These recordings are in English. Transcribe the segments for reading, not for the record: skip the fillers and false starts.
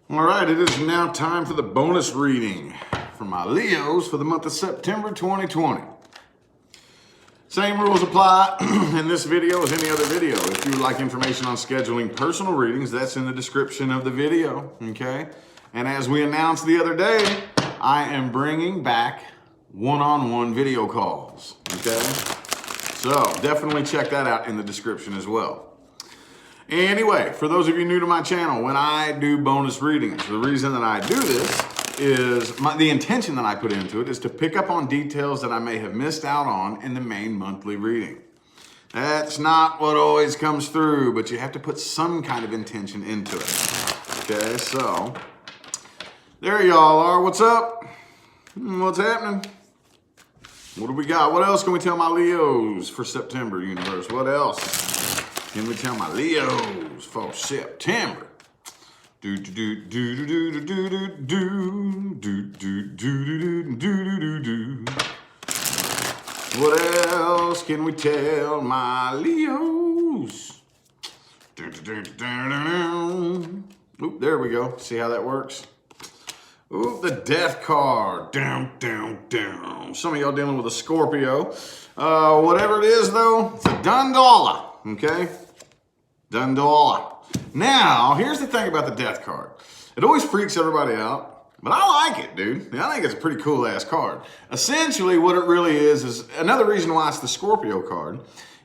All right, it is now time for the bonus reading for my Leos for the month of September 2020. Same rules apply in this video as any other video. If you would like information on scheduling personal readings, that's in the description of the video, okay? And as we announced the other day, I am bringing back one-on-one video calls, okay? So definitely check that out in the description as well. Anyway, for those of you new to my channel, when I do bonus readings, the reason that I do this is the intention that I put into it is to pick up on details that I may have missed out on in the main monthly reading. That's not what always comes through, but you have to put some kind of intention into it. Okay, so there y'all are. What's up? What's happening? What do we got? What else can we tell my Leos for September, universe? What else can we tell my Leos for September? What else can we tell my Leos? Oop, there we go. See how that works? Ooh, the death card. Down, down, down. Some of y'all dealing with a Scorpio. Whatever it is, though, it's a done dollar. Okay? Done dollar. Now, here's the thing about the death card. It always freaks everybody out, but I like it, dude. I think it's a pretty cool-ass card. Essentially, what it really is another reason why it's the Scorpio card.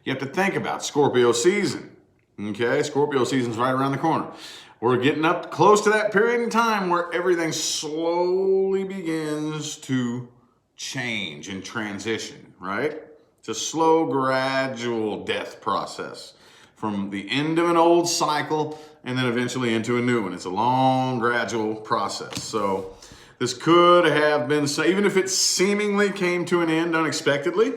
You have to think about Scorpio season. Okay? Scorpio season's right around the corner. We're getting up close to that period in time where everything slowly begins to change and transition, right? It's a slow, gradual death process from the end of an old cycle and then eventually into a new one. It's a long, gradual process. So this could have been, even if it seemingly came to an end unexpectedly,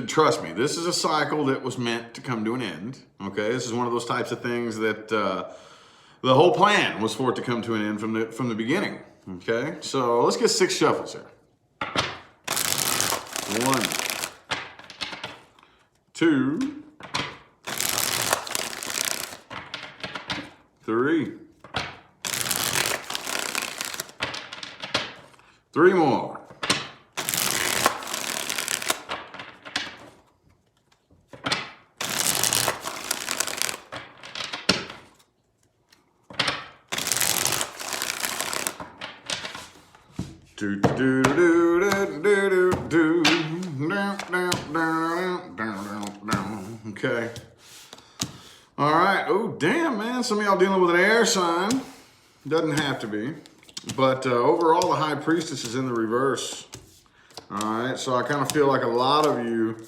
trust me, this is a cycle that was meant to come to an end. Okay, this is one of those types of things that the whole plan was for it to come to an end from the beginning. Okay, so let's get 6 shuffles here. 1, 2, 3. 3 more. 2. Okay. All right. Oh, damn, man. Some of y'all dealing with an air sign. Doesn't have to be. But overall, the High Priestess is in the reverse. All right. So I kind of feel like a lot of you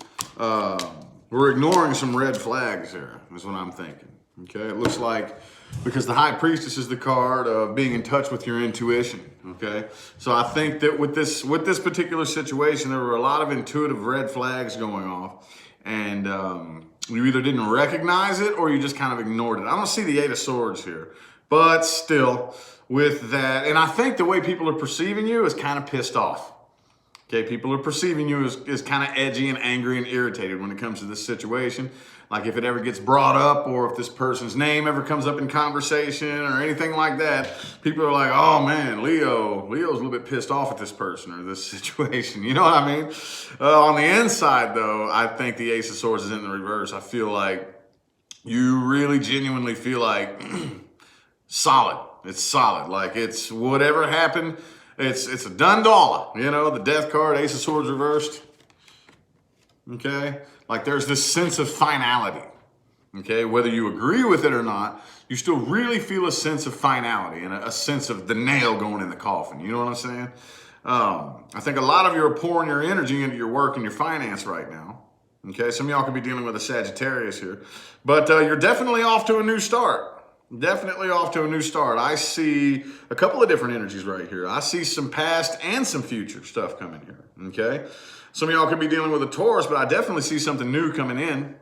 were ignoring some red flags here, is what I'm thinking. Okay. It looks like because the High Priestess is the card of being in touch with your intuition. Okay. So I think that with this particular situation, there were a lot of intuitive red flags going off. And you either didn't recognize it or you just kind of ignored it. I don't see the 8 of Swords here, but still with that. And I think the way people are perceiving you is kind of pissed off. Okay, people are perceiving you as kind of edgy and angry and irritated when it comes to this situation. Like if it ever gets brought up or if this person's name ever comes up in conversation or anything like that, people are like, oh man, Leo's a little bit pissed off at this person or this situation. You know what I mean? On the inside though, I think the Ace of Swords is in the reverse. I feel like you really genuinely feel like solid. It's solid. Like it's whatever happened, it's a done dollar. You know, the death card, Ace of Swords reversed. Okay? Like there's this sense of finality. Okay? Whether you agree with it or not, you still really feel a sense of finality and a sense of the nail going in the coffin. You know what I'm saying? I think a lot of you are pouring your energy into your work and your finance right now. Okay? Some of y'all could be dealing with a Sagittarius here. But you're definitely off to a new start. Definitely off to a new start. I see a couple of different energies right here. I see some past and some future stuff coming here. Okay? Some of y'all could be dealing with a Taurus, but I definitely see something new coming in.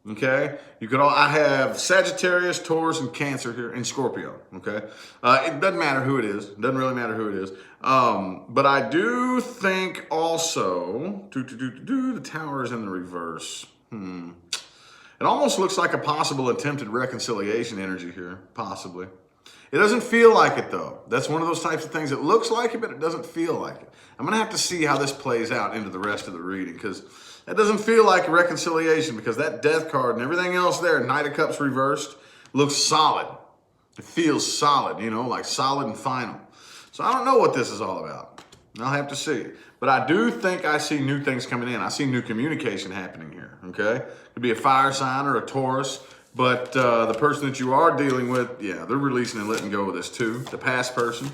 Okay? I have Sagittarius, Taurus, and Cancer here, and Scorpio. Okay? It doesn't matter who it is. It doesn't really matter who it is. But I do think also, the Tower is in the reverse. It almost looks like a possible attempted reconciliation energy here, possibly. It doesn't feel like it though. That's one of those types of things. It looks like it, but it doesn't feel like it. I'm gonna have to see how this plays out into the rest of the reading, because that doesn't feel like a reconciliation, because that Death card and everything else there, Knight of Cups reversed, looks solid. It feels solid, you know, like solid and final. So I don't know what this is all about. I'll have to see. But I do think I see new things coming in. I see new communication happening here, okay? Could be a fire sign or a Taurus, but the person that you are dealing with, yeah, they're releasing and letting go of this too, the past person.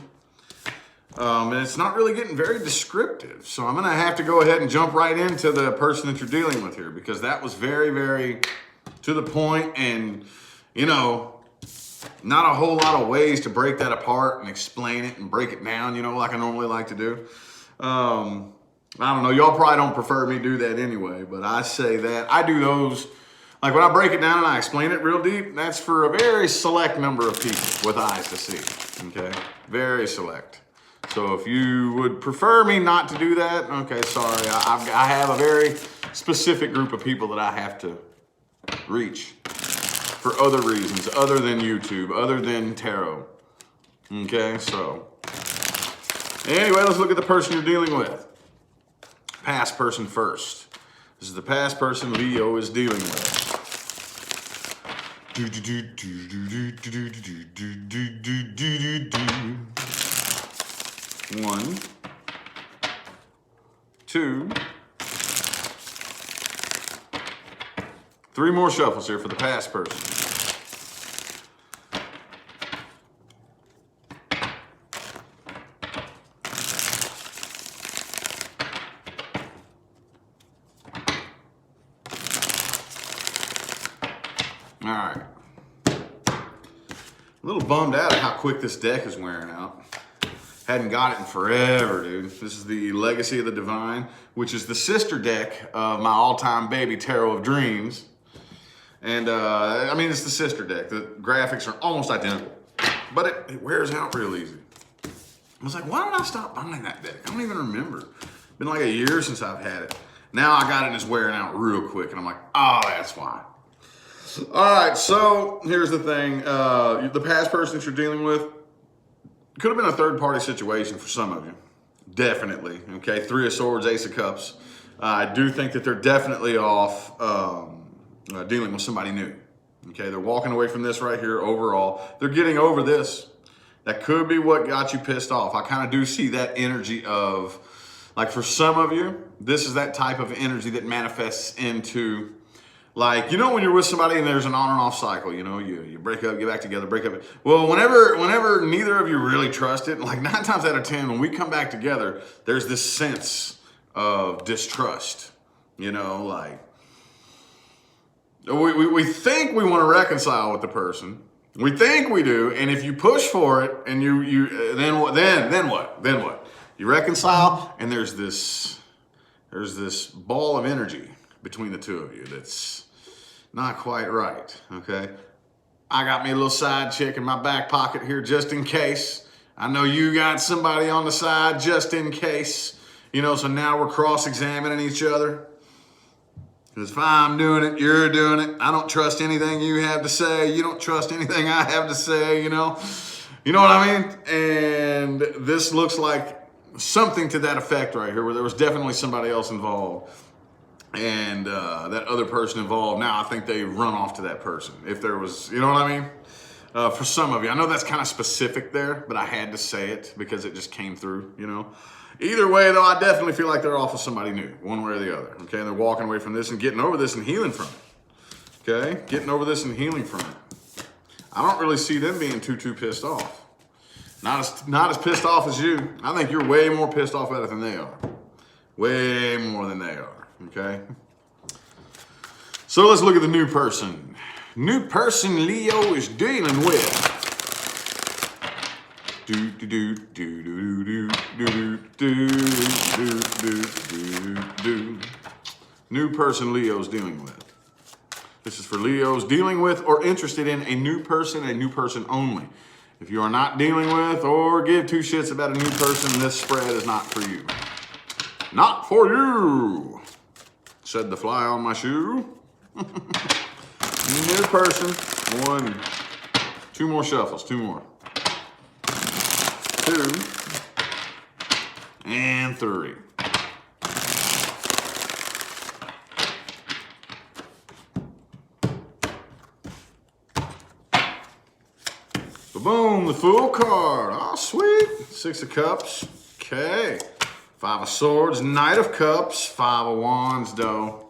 And it's not really getting very descriptive. So I'm gonna have to go ahead and jump right into the person that you're dealing with here, because that was very, very to the point, and, you know, not a whole lot of ways to break that apart and explain it and break it down, you know, like I normally like to do. I don't know, y'all probably don't prefer me do that anyway, but I say that I do those, like when I break it down and I explain it real deep, that's for a very select number of people with eyes to see, okay? Very select. So if you would prefer me not to do that, okay, sorry. I have a very specific group of people that I have to reach for other reasons, other than YouTube, other than tarot. Okay, so anyway, let's look at the person you're dealing with. Past person first. This is the past person Leo is dealing with. One, two, three more shuffles here for the past person. All right. A little bummed out at how quick this deck is wearing out. Hadn't got it in forever, dude. This is the Legacy of the Divine, which is the sister deck of my all-time baby Tarot of Dreams. And, I mean, it's the sister deck. The graphics are almost identical, but it wears out real easy. I was like, why did I stop buying that deck? I don't even remember. Been like a year since I've had it. Now I got it and it's wearing out real quick, and I'm like, oh, that's why. All right, so here's the thing. The past person that you're dealing with could have been a third-party situation for some of you. Definitely, okay? Three of Swords, Ace of Cups. I do think that they're definitely off dealing with somebody new. Okay, they're walking away from this right here overall. They're getting over this. That could be what got you pissed off. I kind of do see that energy of, like for some of you, this is that type of energy that manifests into, like, you know, when you're with somebody and there's an on and off cycle, you know, you break up, get back together, break up. Well, whenever neither of you really trust it, like 9 times out of 10, when we come back together, there's this sense of distrust, you know, like we think we want to reconcile with the person. We think we do. And if you push for it and then what? You reconcile, and there's this ball of energy between the two of you that's not quite right, okay? I got me a little side chick in my back pocket here just in case. I know you got somebody on the side just in case. You know, so now we're cross-examining each other. Because if I'm doing it, you're doing it. I don't trust anything you have to say. You don't trust anything I have to say, you know? You know what I mean? And this looks like something to that effect right here, where there was definitely somebody else involved. And that other person involved, now I think they run off to that person. If there was, you know what I mean? For some of you, I know that's kind of specific there, but I had to say it because it just came through, you know? Either way, though, I definitely feel like they're off with somebody new, one way or the other, okay? And they're walking away from this and getting over this and healing from it, okay? Getting over this and healing from it. I don't really see them being too pissed off. Not as pissed off as you. I think you're way more pissed off at it than they are. Way more than they are, okay? So let's look at the new person. New person Leo is dealing with. New person Leo's dealing with. This is for Leos dealing with or interested in a new person only. If you are not dealing with or give two shits about a new person, this spread is not for you. Not for you, said the fly on my shoe. New person. 1, 2 more shuffles. 2 more. 2 and 3. Boom, the Fool card. Oh, sweet. 6 of Cups. Okay. 5 of Swords. Knight of Cups. 5 of Wands, though.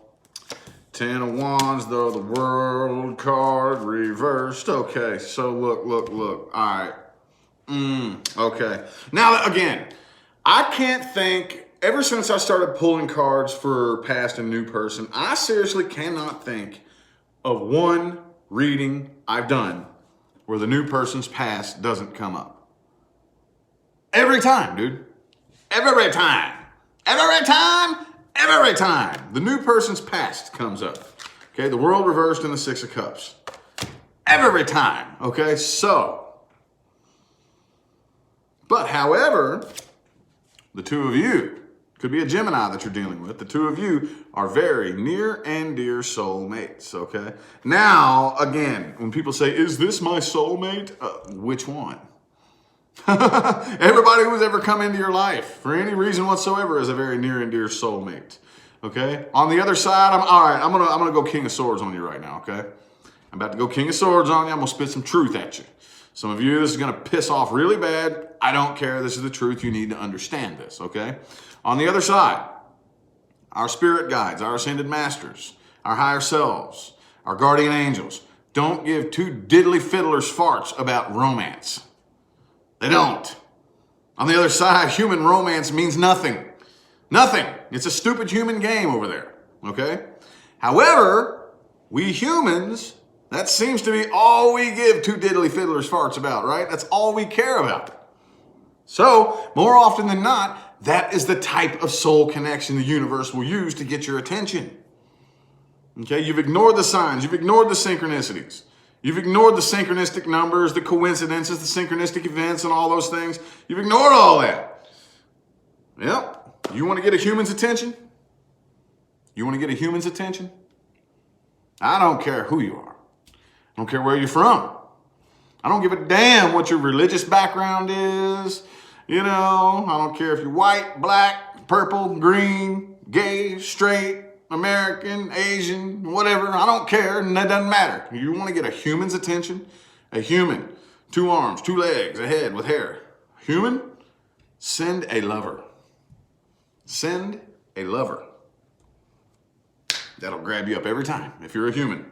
10 of Wands, though. The World card reversed. Okay, so look. All right. Okay. Now, again, I can't think, ever since I started pulling cards for past and new person, I seriously cannot think of one reading I've done where the new person's past doesn't come up. Every time, dude. Every time. The new person's past comes up. Okay, the World reversed and the 6 of Cups. Every time, okay? So, but however, the 2 of you, could be a Gemini that you're dealing with. The 2 of you are very near and dear soulmates, okay? Now, again, when people say, is this my soulmate? Which one? Everybody who's ever come into your life, for any reason whatsoever, is a very near and dear soulmate, okay? On the other side, I'm gonna go King of Swords on you right now, okay? I'm about to go King of Swords on you. I'm gonna spit some truth at you. Some of you, this is gonna piss off really bad. I don't care. This is the truth. You need to understand this, okay? On the other side, our spirit guides, our ascended masters, our higher selves, our guardian angels don't give 2 diddly fiddlers farts about romance. They don't. On the other side, human romance means nothing. Nothing. It's a stupid human game over there, okay? However, we humans, that seems to be all we give 2 diddly fiddlers farts about, right? That's all we care about. So, more often than not, that is the type of soul connection the universe will use to get your attention. Okay, you've ignored the signs, you've ignored the synchronicities, you've ignored the synchronistic numbers, the coincidences, the synchronistic events, and all those things. You've ignored all that. Yep. You want to get a human's attention? You want to get a human's attention? I don't care who you are. I don't care where you're from. I don't give a damn what your religious background is. You know, I don't care if you're white, black, purple, green, gay, straight, American, Asian, whatever. I don't care, and that doesn't matter. You want to get a human's attention? A human, 2 arms, 2 legs, a head with hair. Human? Send a lover. Send a lover. That'll grab you up every time if you're a human.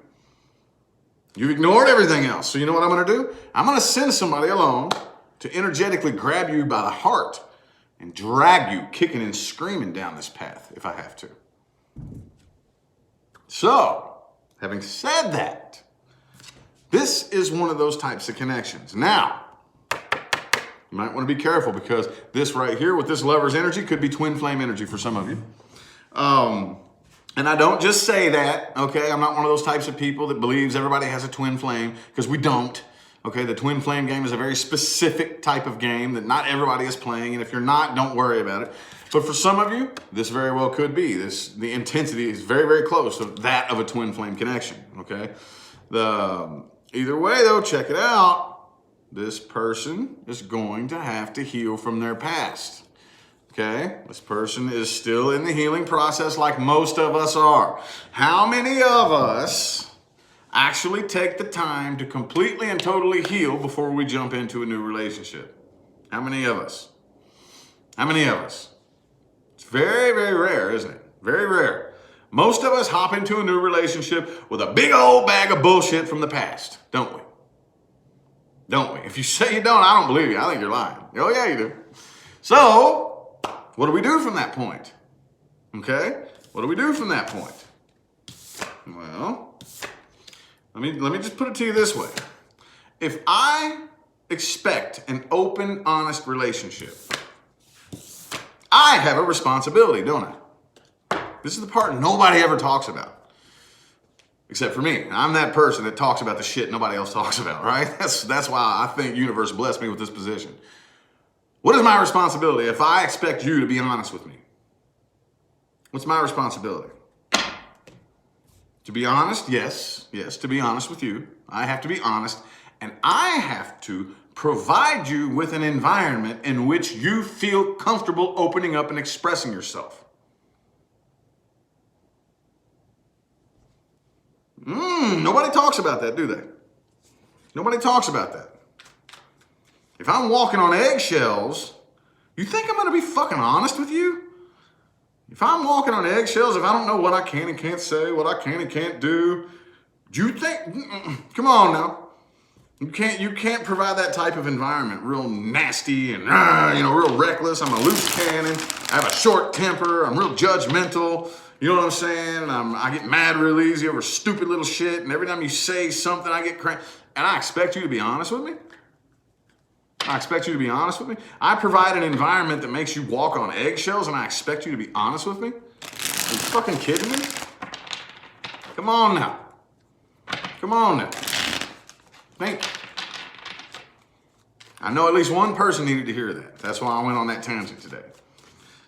You've ignored everything else. So you know what I'm going to do? I'm going to send somebody along to energetically grab you by the heart and drag you kicking and screaming down this path if I have to. So, having said that, this is one of those types of connections. Now, you might want to be careful because this right here with this lover's energy could be twin flame energy for some of you. And I don't just say that, okay? I'm not one of those types of people that believes everybody has a twin flame, because we don't. Okay, the twin flame game is a very specific type of game that not everybody is playing, and if you're not, don't worry about it. But for some of you, this very well could be. The intensity is very, very close to that of a twin flame connection, okay? Either way, though, check it out. This person is going to have to heal from their past, okay? This person is still in the healing process like most of us are. How many of us actually take the time to completely and totally heal before we jump into a new relationship? How many of us? How many of us? It's very, very rare, isn't it? Very rare. Most of us hop into a new relationship with a big old bag of bullshit from the past, don't we? Don't we? If you say you don't, I don't believe you. I think you're lying. Oh, yeah, you do. So, what do we do from that point? Okay? What do we do from that point? Well, let me just put it to you this way. If I expect an open, honest relationship, I have a responsibility, don't I? This is the part nobody ever talks about. Except for me. I'm that person that talks about the shit nobody else talks about, right? That's why I think universe blessed me with this position. What is my responsibility if I expect you to be honest with me? What's my responsibility? To be honest, yes, to be honest with you, I have to be honest, and I have to provide you with an environment in which you feel comfortable opening up and expressing yourself. Nobody talks about that, do they? Nobody talks about that. If I'm walking on eggshells, you think I'm going to be fucking honest with you? If I'm walking on eggshells, if I don't know what I can and can't say, what I can and can't do, do you think, come on now. You can't provide that type of environment, real nasty and, real reckless. I'm a loose cannon. I have a short temper. I'm real judgmental. You know what I'm saying? I get mad real easy over stupid little shit. And every time you say something, I get crazy. And I expect you to be honest with me. I expect you to be honest with me. I provide an environment that makes you walk on eggshells, and I expect you to be honest with me? Are you fucking kidding me? Come on now. Come on now. Think. I know at least one person needed to hear that. That's why I went on that tangent today.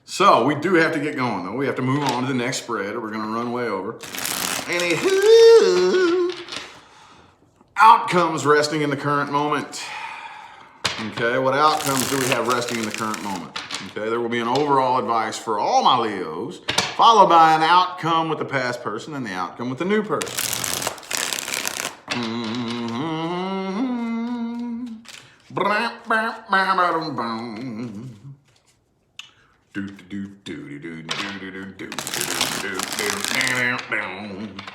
So we do have to get going, though. We have to move on to the next spread, or we're going to run way over. Anywho, outcomes resting in the current moment. Okay, what outcomes do we have resting in the current moment? Okay, there will be an overall advice for all my Leos, followed by an outcome with the past person and the outcome with the new person.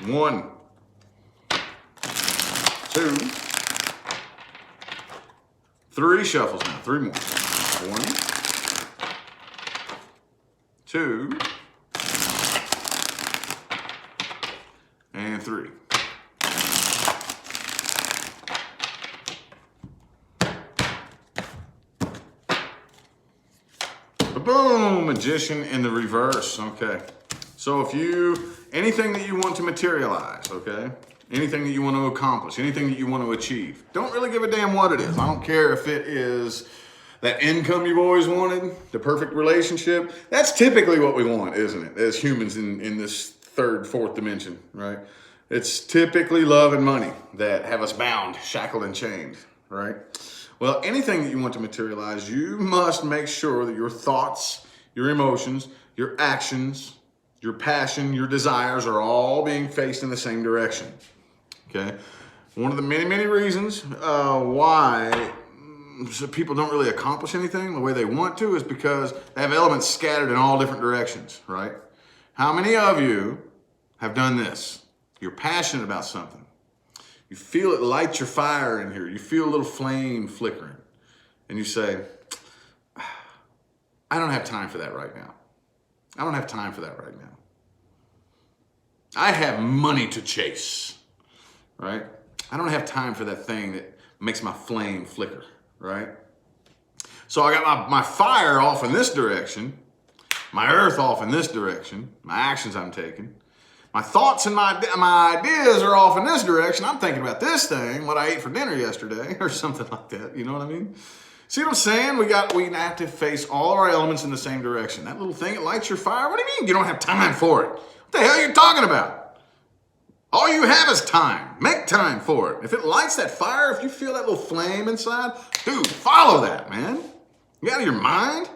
One, two, three shuffles now. Three more. One, two, and three. Boom, magician in the reverse. Okay. So anything that you want to materialize, okay? Anything that you want to accomplish, anything that you want to achieve, don't really give a damn what it is. I don't care if it is that income you've always wanted, the perfect relationship. That's typically what we want, isn't it? As humans in this third, fourth dimension, right? It's typically love and money that have us bound, shackled, and chained, right? Well, anything that you want to materialize, you must make sure that your thoughts, your emotions, your actions, your passion, your desires are all being faced in the same direction. Okay? One of the many, many reasons why people don't really accomplish anything the way they want to is because they have elements scattered in all different directions, right? How many of you have done this? You're passionate about something. You feel it light your fire in here. You feel a little flame flickering. And you say, I don't have time for that right now. I don't have time for that right now. I have money to chase, right? I don't have time for that thing that makes my flame flicker, right? So I got my fire off in this direction, my earth off in this direction, my actions I'm taking. My thoughts and my ideas are off in this direction. I'm thinking about this thing, what I ate for dinner yesterday, or something like that. You know what I mean? See what I'm saying? We have to face all our elements in the same direction. That little thing, it lights your fire. What do you mean you don't have time for it? What the hell are you talking about? All you have is time. Make time for it. If it lights that fire, if you feel that little flame inside, dude, follow that, man. You out of your mind?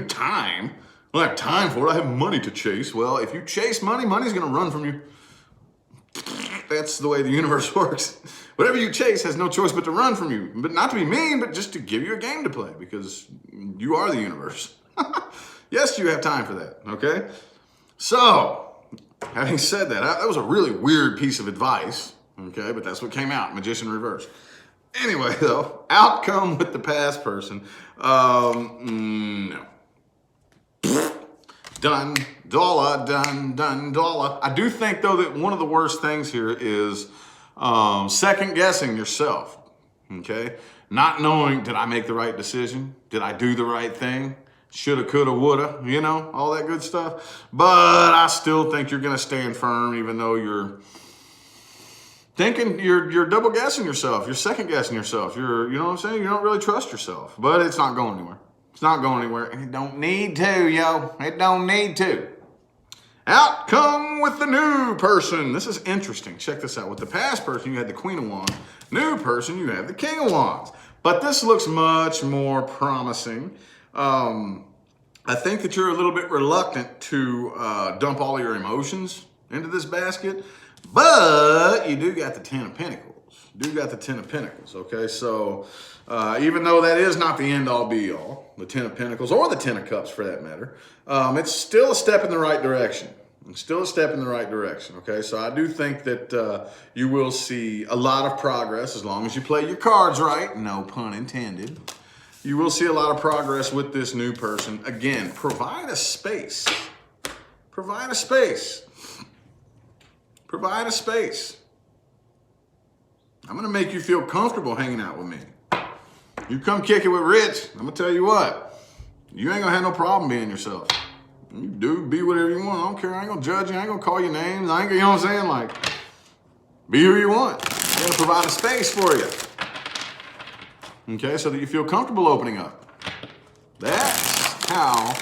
Time? I don't have time for it. I have money to chase. Well, if you chase money, money's going to run from you. That's the way the universe works. Whatever you chase has no choice but to run from you. But not to be mean, but just to give you a game to play because you are the universe. Yes, you have time for that, okay? So, having said that, that was a really weird piece of advice, okay? But that's what came out, magician reverse. Anyway, though, outcome with the past person, no. Done, dollar, done, dollar. I do think, though, that one of the worst things here is second guessing yourself, okay? Not knowing, did I make the right decision? Did I do the right thing? Shoulda, coulda, woulda, you know, all that good stuff. But I still think you're going to stand firm even though you're thinking, you're double guessing yourself. You're second guessing yourself. You know what I'm saying? You don't really trust yourself, but it's not going anywhere. It's not going anywhere, and it don't need to, yo. It don't need to. Outcome with the new person. This is interesting. Check this out. With the past person, you had the Queen of Wands. New person, you have the King of Wands. But this looks much more promising. I think that you're a little bit reluctant to dump all your emotions into this basket, but you do got the Ten of Pentacles. Okay? So even though that is not the end-all be-all, the Ten of Pentacles, or the Ten of Cups for that matter, it's still a step in the right direction. Okay? So I do think that you will see a lot of progress as long as you play your cards right, no pun intended. You will see a lot of progress with this new person. Again, provide a space. Provide a space. Provide a space. I'm going to make you feel comfortable hanging out with me. You come kick it with Rich, I'm going to tell you what. You ain't going to have no problem being yourself. You do be whatever you want. I don't care. I ain't going to judge you. I ain't going to call you names. I ain't gonna, you know what I'm saying? Like, be who you want. I'm going to provide a space for you. Okay, so that you feel comfortable opening up. That's how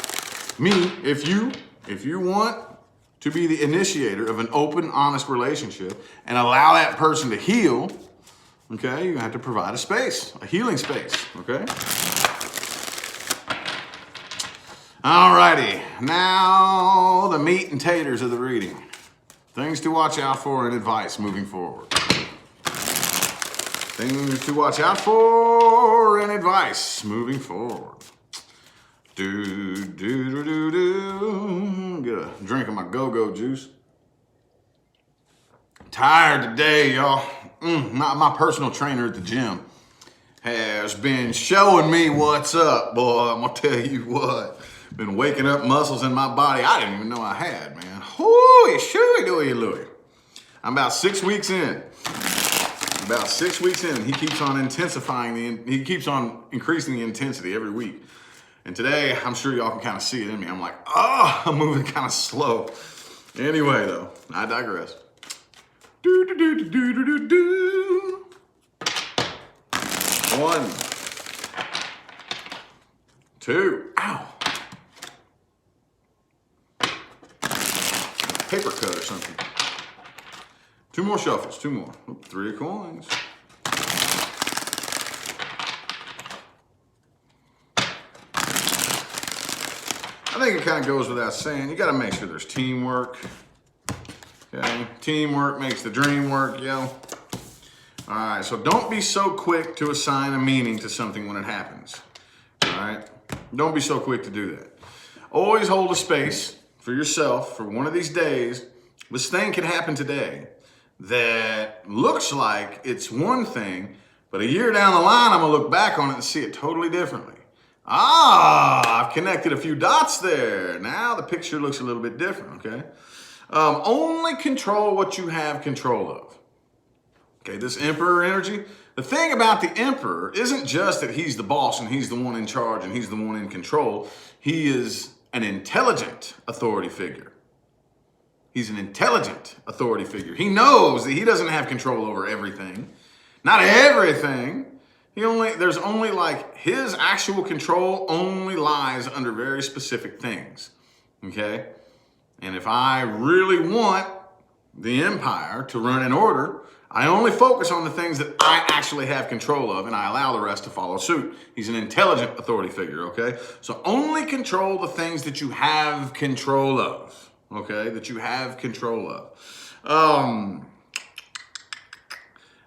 if you want to be the initiator of an open, honest relationship and allow that person to heal, okay, you have to provide a space, a healing space, okay? Alrighty, now the meat and taters of the reading. Things to watch out for and advice moving forward. Things to watch out for and advice moving forward. Get a drink of my go-go juice. Tired today, y'all. My personal trainer at the gym has been showing me what's up, boy. I'm gonna tell you what. Been waking up muscles in my body I didn't even know I had, man. Hooey, shooey, dooey, looey. I'm about 6 weeks in. And he keeps on he keeps on increasing the intensity every week. And today, I'm sure y'all can kind of see it in me. I'm like, I'm moving kind of slow. Anyway, though, I digress. One, two, ow. Paper cut or something. 2 more shuffles, 2 more. Oop, 3 of coins. I think it kind of goes without saying, you got to make sure there's teamwork. Okay, teamwork makes the dream work, yo. All right, so don't be so quick to assign a meaning to something when it happens. All right, don't be so quick to do that. Always hold a space for yourself for one of these days. This thing could happen today that looks like it's one thing, but a year down the line, I'm gonna look back on it and see it totally differently. I've connected a few dots there. Now the picture looks a little bit different, okay? Only control what you have control of. Okay, this Emperor energy, the thing about the Emperor isn't just that he's the boss and he's the one in charge and he's the one in control. He is an intelligent authority figure. He's an intelligent authority figure. He knows that he doesn't have control over everything. Not everything. There's only like his actual control only lies under very specific things. Okay? And if I really want the empire to run in order, I only focus on the things that I actually have control of and I allow the rest to follow suit. He's an intelligent authority figure, okay? So only control the things that you have control of. Okay, that you have control of.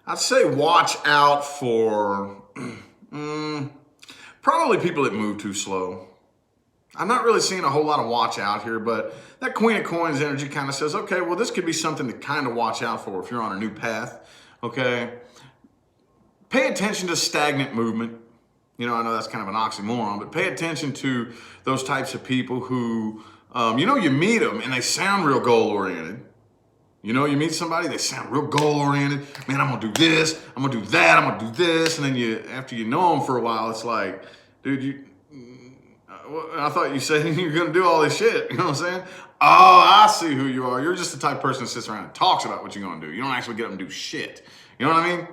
I'd say watch out for probably people that move too slow. I'm not really seeing a whole lot of watch out here, but that Queen of Coins energy kind of says, okay, well, this could be something to kind of watch out for if you're on a new path, okay? Pay attention to stagnant movement. You know, I know that's kind of an oxymoron, but pay attention to those types of people who you meet them and they sound real goal-oriented. You know, you meet somebody, they sound real goal-oriented. Man, I'm going to do this, I'm going to do that, I'm going to do this. And then after you know them for a while, it's like, dude, I thought you said you're going to do all this shit. You know what I'm saying? Oh, I see who you are. You're just the type of person that sits around and talks about what you're going to do. You don't actually get up and do shit. You know what I mean?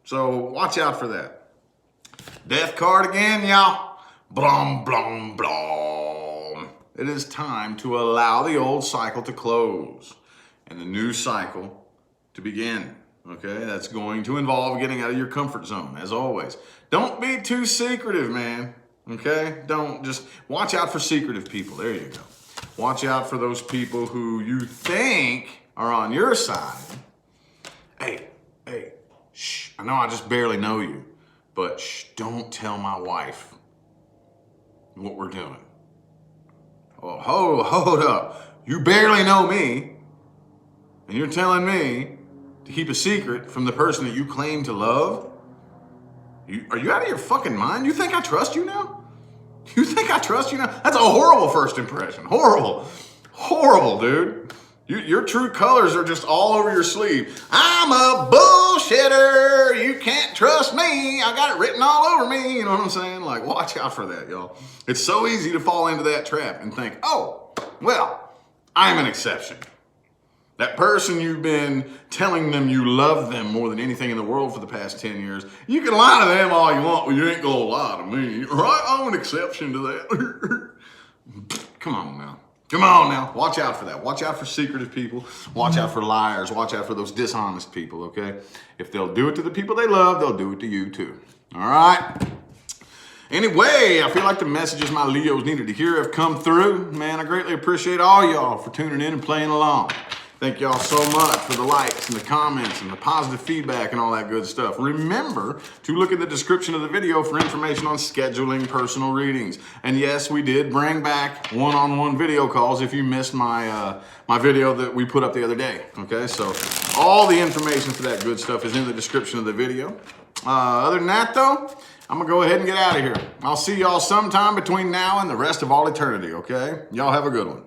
So watch out for that. Death card again, y'all. Blom, blom, blom. It is time to allow the old cycle to close and the new cycle to begin. Okay, that's going to involve getting out of your comfort zone, as always. Don't be too secretive, man. Okay, don't just watch out for secretive people. There you go. Watch out for those people who you think are on your side. Hey, shh, I know I just barely know you, but shh, don't tell my wife what we're doing. Oh, hold up. You barely know me, and you're telling me to keep a secret from the person that you claim to love? Are you out of your fucking mind? You think I trust you now? You think I trust you now? That's a horrible first impression. Horrible, dude. Your true colors are just all over your sleeve. I'm a bullshitter. You can't trust me. I got it written all over me. You know what I'm saying? Like, watch out for that, y'all. It's so easy to fall into that trap and think, oh, well, I'm an exception. That person you've been telling them you love them more than anything in the world for the past 10 years, you can lie to them all you want, but you ain't gonna lie to me, right? I'm an exception to that. Come on now. Watch out for that. Watch out for secretive people. Watch out for liars. Watch out for those dishonest people, okay? If they'll do it to the people they love, they'll do it to you too. All right? Anyway, I feel like the messages my Leos needed to hear have come through. Man, I greatly appreciate all y'all for tuning in and playing along. Thank y'all so much for the likes and the comments and the positive feedback and all that good stuff. Remember to look at the description of the video for information on scheduling personal readings. And yes, we did bring back one-on-one video calls if you missed my my video that we put up the other day. Okay, so all the information for that good stuff is in the description of the video. Other than that though, I'm gonna go ahead and get out of here. I'll see y'all sometime between now and the rest of all eternity, okay? Y'all have a good one.